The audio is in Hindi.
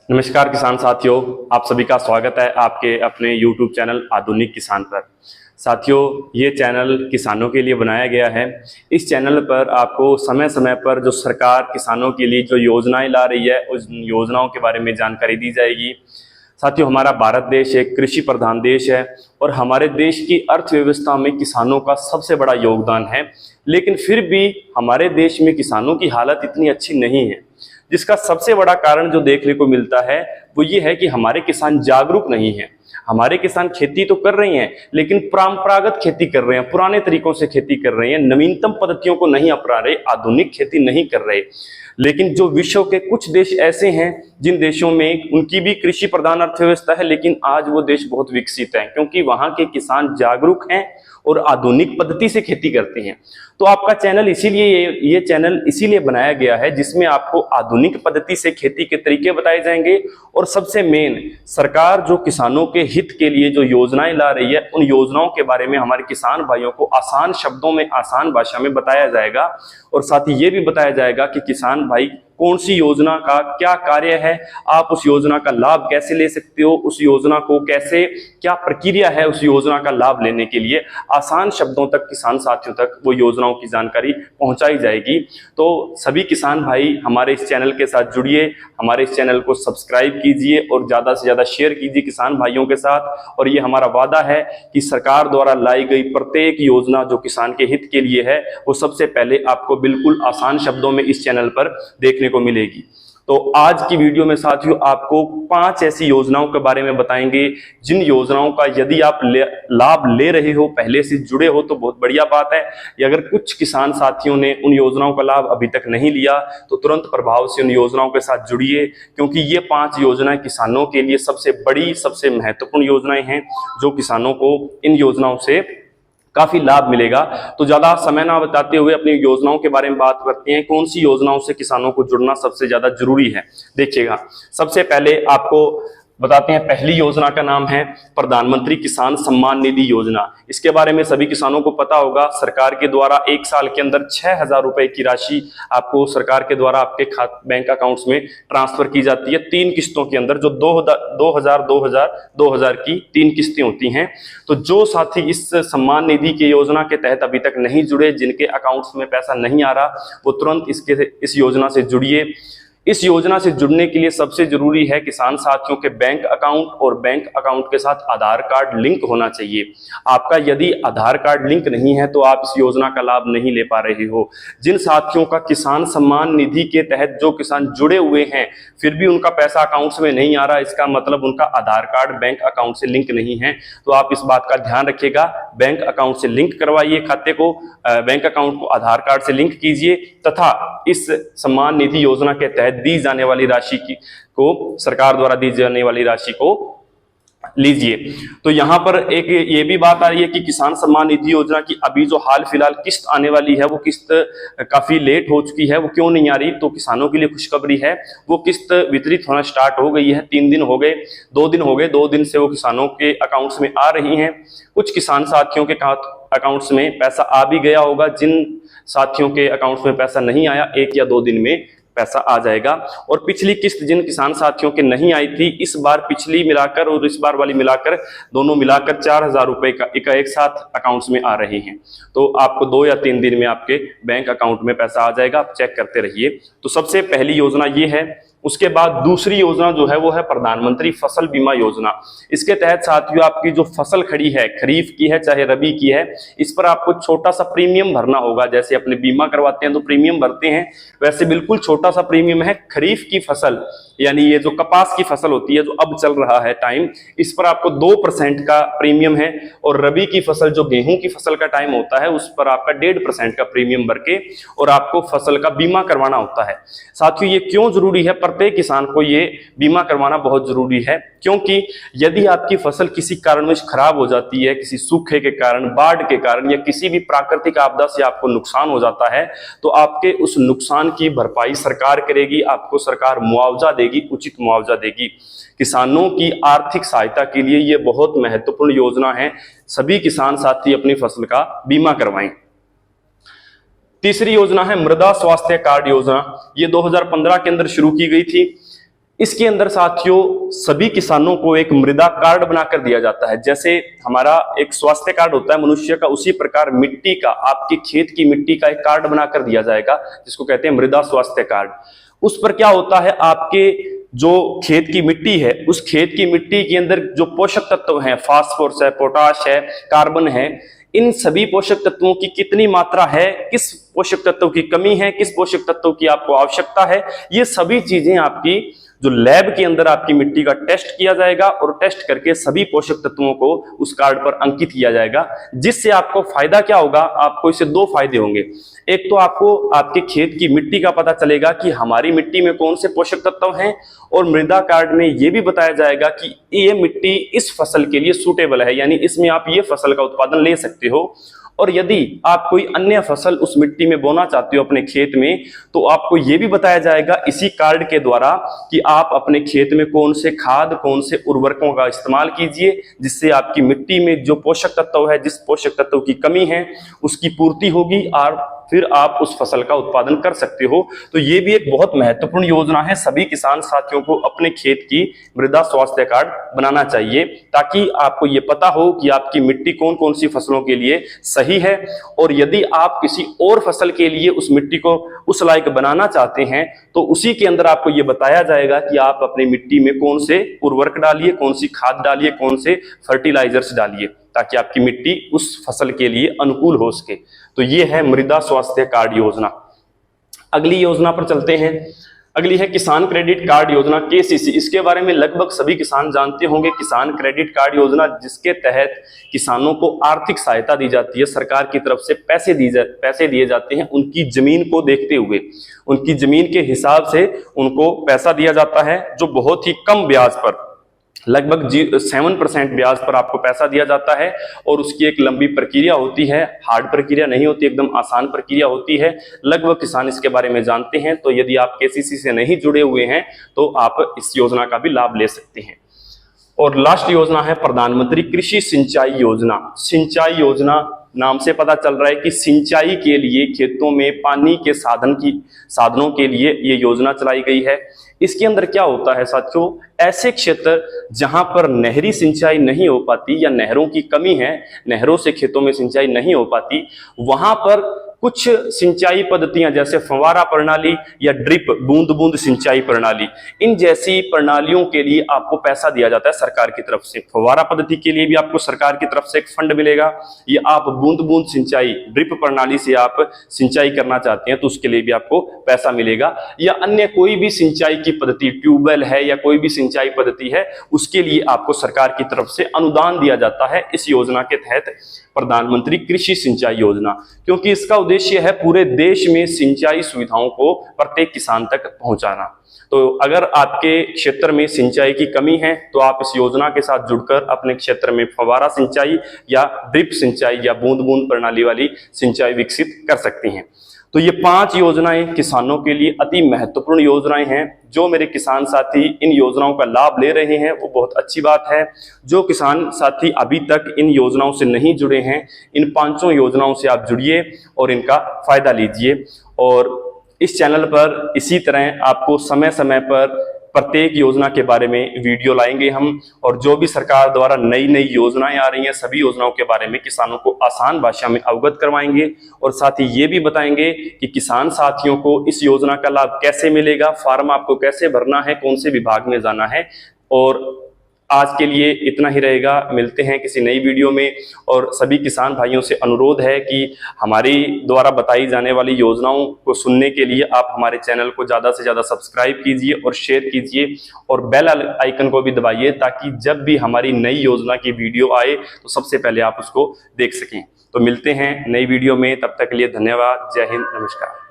नमस्कार किसान साथियों, आप सभी का स्वागत है आपके अपने YouTube चैनल आधुनिक किसान पर। साथियों, ये चैनल किसानों के लिए बनाया गया है। इस चैनल पर आपको समय समय पर जो सरकार किसानों के लिए जो योजनाएं ला रही है उस योजनाओं के बारे में जानकारी दी जाएगी। साथियों, हमारा भारत देश एक कृषि प्रधान देश है और हमारे देश की अर्थव्यवस्था में किसानों का सबसे बड़ा योगदान है। लेकिन फिर भी हमारे देश में किसानों की हालत इतनी अच्छी नहीं है, जिसका सबसे बड़ा कारण जो देखने को मिलता है वो ये है कि हमारे किसान जागरूक नहीं हैं। हमारे किसान खेती तो कर रहे हैं लेकिन परंपरागत खेती कर रहे हैं, पुराने तरीकों से खेती कर रहे हैं, नवीनतम पद्धतियों को नहीं अपना रहे, आधुनिक खेती नहीं कर रहे। लेकिन जो विश्व के कुछ देश ऐसे हैं जिन देशों में उनकी भी कृषि प्रधान अर्थव्यवस्था है, लेकिन आज वो देश बहुत विकसित है क्योंकि वहां के किसान जागरूक हैं और आधुनिक पद्धति से खेती करते हैं। तो आपका चैनल इसीलिए ये चैनल इसीलिए बनाया गया है जिसमें आपको आधुनिक पद्धति से खेती के तरीके बताए जाएंगे और सबसे मेन सरकार जो किसानों के हित के लिए जो योजनाएं ला रही है उन योजनाओं के बारे में हमारे किसान भाइयों को आसान शब्दों में, आसान भाषा में बताया जाएगा। और साथ ही ये भी बताया जाएगा कि किसान भाई कौन सी योजना का क्या कार्य है, आप उस योजना का लाभ कैसे ले सकते हो, उस योजना को कैसे, क्या प्रक्रिया है उस योजना का लाभ लेने के लिए, आसान शब्दों तक किसान साथियों तक वो योजनाओं की जानकारी पहुंचाई जाएगी। तो सभी किसान भाई हमारे इस चैनल के साथ जुड़िए, हमारे इस चैनल को सब्सक्राइब कीजिए और ज्यादा से ज्यादा शेयर कीजिए किसान भाइयों के साथ। और ये हमारा वादा है कि सरकार द्वारा लाई गई प्रत्येक योजना जो किसान के हित के लिए है वो सबसे पहले आपको बिल्कुल आसान शब्दों में इस चैनल पर देखने को मिलेगी। तो आज की वीडियो में साथियों आपको 5 ऐसी योजनाओं के बारे में बताएंगे जिन योजनाओं का यदि आप लाभ ले रहे हो, पहले से जुड़े हो तो बहुत बढ़िया बात है। या अगर कुछ किसान साथियों ने उन योजनाओं का लाभ अभी तक नहीं लिया तो तुरंत प्रभाव से उन योजनाओं के साथ जुड़िए, क्योंकि ये 5 योजनाएं किसानों के लिए सबसे बड़ी, सबसे महत्वपूर्ण योजनाएं हैं जो किसानों को इन योजनाओं से काफी लाभ मिलेगा। तो ज्यादा समय ना बताते हुए अपनी योजनाओं के बारे में बात करते हैं, कौन सी योजनाओं से किसानों को जुड़ना सबसे ज्यादा जरूरी है। देखिएगा, सबसे पहले आपको बताते हैं, पहली योजना का नाम है प्रधानमंत्री किसान सम्मान निधि योजना। इसके बारे में सभी किसानों को पता होगा। सरकार के द्वारा 1 साल के अंदर 6,000 रुपए की राशि आपको सरकार के द्वारा आपके बैंक अकाउंट्स में ट्रांसफर की जाती है 3 किस्तों के अंदर, जो 2000 की 3 किस्तें होती हैं। तो जो साथी इस सम्मान निधि की योजना के तहत अभी तक नहीं जुड़े, जिनके अकाउंट्स में पैसा नहीं आ रहा, वो तुरंत इस योजना से जुड़िए। इस योजना से जुड़ने के लिए सबसे जरूरी है किसान साथियों के बैंक अकाउंट और बैंक अकाउंट के साथ आधार कार्ड लिंक होना चाहिए। आपका यदि आधार कार्ड लिंक नहीं है तो आप इस योजना का लाभ नहीं ले पा रहे हो। जिन साथियों का किसान सम्मान निधि के तहत जो किसान जुड़े हुए हैं फिर भी उनका पैसा अकाउंट्स में नहीं आ रहा, इसका मतलब उनका आधार कार्ड बैंक अकाउंट से लिंक नहीं है। तो आप इस बात का ध्यान रखिएगा, बैंक अकाउंट से लिंक करवाइए खाते को, बैंक अकाउंट को आधार कार्ड से लिंक कीजिए तथा इस सम्मान निधि योजना के तहत दी जाने वाली राशि को, सरकार द्वारा दी जाने वाली राशि को लीजिए। तो यहां पर एक ये भी बात आ रही है कि किसान सम्मान निधि योजना की अभी जो हाल फिलहाल किस्त आने वाली है वो किस्त काफी लेट हो चुकी है। वो क्यों नहीं आ रही? तो किसानों के लिए खुशखबरी है, वो किस्त वितरित होना स्टार्ट हो गई है। 3 दिन हो गए, 2 दिन हो गए, 2 दिन से वो किसानों के अकाउंट्स में आ रही हैं। कुछ किसान साथियों के अकाउंट्स में पैसा आ भी गया होगा, जिन साथियों के अकाउंट्स में पैसा नहीं आया 1 या 2 दिन में पैसा आ जाएगा। और पिछली किस्त जिन किसान साथियों के नहीं आई थी, इस बार पिछली मिलाकर और इस बार वाली मिलाकर दोनों मिलाकर 4,000 रुपए का एक साथ अकाउंट्स में आ रहे हैं। तो आपको 2 या 3 दिन में आपके बैंक अकाउंट में पैसा आ जाएगा, आप चेक करते रहिए। तो सबसे पहली योजना ये है। उसके बाद दूसरी योजना जो है वो है प्रधानमंत्री फसल बीमा योजना। इसके तहत साथियों आपकी जो फसल खड़ी है, खरीफ की है चाहे रबी की है, इस पर आपको छोटा सा प्रीमियम भरना होगा। जैसे अपने बीमा करवाते हैं तो प्रीमियम भरते हैं, वैसे बिल्कुल छोटा सा प्रीमियम है। खरीफ की फसल यानी ये जो कपास की फसल होती है जो अब चल रहा है टाइम, इस पर आपको 2% का प्रीमियम है। और रबी की फसल जो गेहूं की फसल का टाइम होता है उस पर आपका 1.5% का प्रीमियम भर के और आपको फसल का बीमा करवाना होता है। साथियों, ये क्यों जरूरी है? प्रत्येक किसान को ये बीमा करवाना बहुत जरूरी है, क्योंकि यदि आपकी फसल किसी कारणवश खराब हो जाती है, किसी सूखे के कारण, बाढ़ के कारण या किसी भी प्राकृतिक आपदा से आपको नुकसान हो जाता है, तो आपके उस नुकसान की भरपाई सरकार करेगी, आपको सरकार मुआवजा देगी, उचित मुआवजा देगी। किसानों की आर्थिक सहायता के लिए ये बहुत महत्वपूर्ण योजना है। सभी किसान साथी अपनी फसल का बीमा करवाएं। तीसरी योजना है मृदा स्वास्थ्य कार्ड योजना। ये 2015 के अंदर शुरू की गई थी। इसके अंदर साथियों सभी किसानों को एक मृदा कार्ड बनाकर दिया जाता है। जैसे हमारा एक स्वास्थ्य कार्ड होता है मनुष्य का, उसी प्रकार मिट्टी का, आपके खेत की मिट्टी का एक कार्ड बनाकर दिया जाएगा जिसको कहते हैं मृदा स्वास्थ्य कार्ड। उस पर क्या होता है, आपके जो खेत की मिट्टी है, उस खेत की मिट्टी के अंदर जो पोषक तत्व हैं, फास्फोरस है, पोटाश है, कार्बन है, इन सभी पोषक तत्वों की कितनी मात्रा है, किस पोषक तत्व की कमी है, किस पोषक तत्व की आपको आवश्यकता है, ये सभी चीजें आपकी जो लैब के अंदर आपकी मिट्टी का टेस्ट किया जाएगा और टेस्ट करके सभी पोषक तत्वों को उस कार्ड पर अंकित किया जाएगा। जिससे आपको फायदा क्या होगा, आपको इससे दो फायदे होंगे। एक तो आपको आपके खेत की मिट्टी का पता चलेगा कि हमारी मिट्टी में कौन से पोषक तत्व हैं, और मृदा कार्ड में यह भी बताया जाएगा कि ये मिट्टी इस फसल के लिए सूटेबल है, यानी इसमें आप ये फसल का उत्पादन ले सकते हो। और यदि आप कोई अन्य फसल उस मिट्टी में बोना चाहते हो अपने खेत में, तो आपको यह भी बताया जाएगा इसी कार्ड के द्वारा कि आप अपने खेत में कौन से खाद, कौन से उर्वरकों का इस्तेमाल कीजिए, जिससे आपकी मिट्टी में जो पोषक तत्व है, जिस पोषक तत्व की कमी है, उसकी पूर्ति होगी और फिर आप उस फसल का उत्पादन कर सकते हो। तो ये भी एक बहुत महत्वपूर्ण योजना है। सभी किसान साथियों को अपने खेत की मृदा स्वास्थ्य कार्ड बनाना चाहिए, ताकि आपको ये पता हो कि आपकी मिट्टी कौन कौन सी फसलों के लिए सही है, और यदि आप किसी और फसल के लिए उस मिट्टी को उस लायक बनाना चाहते हैं, तो उसी के अंदर आपको ये बताया जाएगा कि आप अपनी मिट्टी में कौन से उर्वरक डालिए, कौन सी खाद डालिए, कौन से फर्टिलाइजर्स डालिए, ताकि आपकी मिट्टी उस फसल के लिए अनुकूल हो सके। तो ये है मृदा स्वास्थ्य कार्ड योजना। अगली योजना पर चलते हैं। अगली है किसान क्रेडिट कार्ड योजना, केसीसी। इसके बारे में लगभग सभी किसान जानते होंगे। किसान क्रेडिट कार्ड योजना, जिसके तहत किसानों को आर्थिक सहायता दी जाती है, सरकार की तरफ से पैसे दिए जाते हैं उनकी जमीन को देखते हुए, उनकी जमीन के हिसाब से उनको पैसा दिया जाता है, जो बहुत ही कम ब्याज पर, लगभग 7% ब्याज पर आपको पैसा दिया जाता है। और उसकी एक लंबी प्रक्रिया होती है, हार्ड प्रक्रिया नहीं होती, एकदम आसान प्रक्रिया होती है। लगभग किसान इसके बारे में जानते हैं। तो यदि आप केसीसी से नहीं जुड़े हुए हैं तो आप इस योजना का भी लाभ ले सकते हैं। और लास्ट योजना है प्रधानमंत्री कृषि सिंचाई योजना। सिंचाई योजना नाम से पता चल रहा है कि सिंचाई के लिए, खेतों में पानी के साधनों के लिए ये योजना चलाई गई है। इसके अंदर क्या होता है साथियों, ऐसे क्षेत्र जहां पर नहरी सिंचाई नहीं हो पाती या नहरों की कमी है, नहरों से खेतों में सिंचाई नहीं हो पाती, वहां पर कुछ सिंचाई पद्धतियां जैसे फव्वारा प्रणाली या ड्रिप, बूंद बूंद सिंचाई प्रणाली, इन जैसी प्रणालियों के लिए आपको पैसा दिया जाता है सरकार की तरफ से। फव्वारा पद्धति के लिए भी आपको सरकार की तरफ से एक फंड मिलेगा, या आप बूंद बूंद सिंचाई, ड्रिप प्रणाली से आप सिंचाई करना चाहते हैं तो उसके लिए भी आपको पैसा मिलेगा, या अन्य कोई भी सिंचाई की पद्धति, ट्यूबवेल है या कोई भी सिंचाई पद्धति है, उसके लिए आपको सरकार की तरफ से अनुदान दिया जाता है इस योजना के तहत, प्रधानमंत्री कृषि सिंचाई योजना। क्योंकि इसका उद्देश्य है पूरे देश में सिंचाई सुविधाओं को प्रत्येक किसान तक पहुंचाना। तो अगर आपके क्षेत्र में सिंचाई की कमी है तो आप इस योजना के साथ जुड़कर अपने क्षेत्र में फव्वारा सिंचाई या ड्रिप सिंचाई या बूंद बूंद प्रणाली वाली सिंचाई विकसित कर सकती हैं। तो ये 5 योजनाएं किसानों के लिए अति महत्वपूर्ण योजनाएं हैं। जो मेरे किसान साथी इन योजनाओं का लाभ ले रहे हैं वो बहुत अच्छी बात है। जो किसान साथी अभी तक इन योजनाओं से नहीं जुड़े हैं, इन 5 योजनाओं से आप जुड़िए और इनका फायदा लीजिए। और इस चैनल पर इसी तरह आपको समय समय पर प्रत्येक योजना के बारे में वीडियो लाएंगे हम, और जो भी सरकार द्वारा नई नई योजनाएं आ रही हैं, सभी योजनाओं के बारे में किसानों को आसान भाषा में अवगत करवाएंगे। और साथ ही ये भी बताएंगे कि किसान साथियों को इस योजना का लाभ कैसे मिलेगा, फॉर्म आपको कैसे भरना है, कौन से विभाग में जाना है। और आज के लिए इतना ही रहेगा, मिलते हैं किसी नई वीडियो में। और सभी किसान भाइयों से अनुरोध है कि हमारी द्वारा बताई जाने वाली योजनाओं को सुनने के लिए आप हमारे चैनल को ज़्यादा से ज़्यादा सब्सक्राइब कीजिए और शेयर कीजिए, और बेल आइकन को भी दबाइए, ताकि जब भी हमारी नई योजना की वीडियो आए तो सबसे पहले आप उसको देख सकें। तो मिलते हैं नई वीडियो में, तब तक के लिए धन्यवाद। जय हिंद, नमस्कार।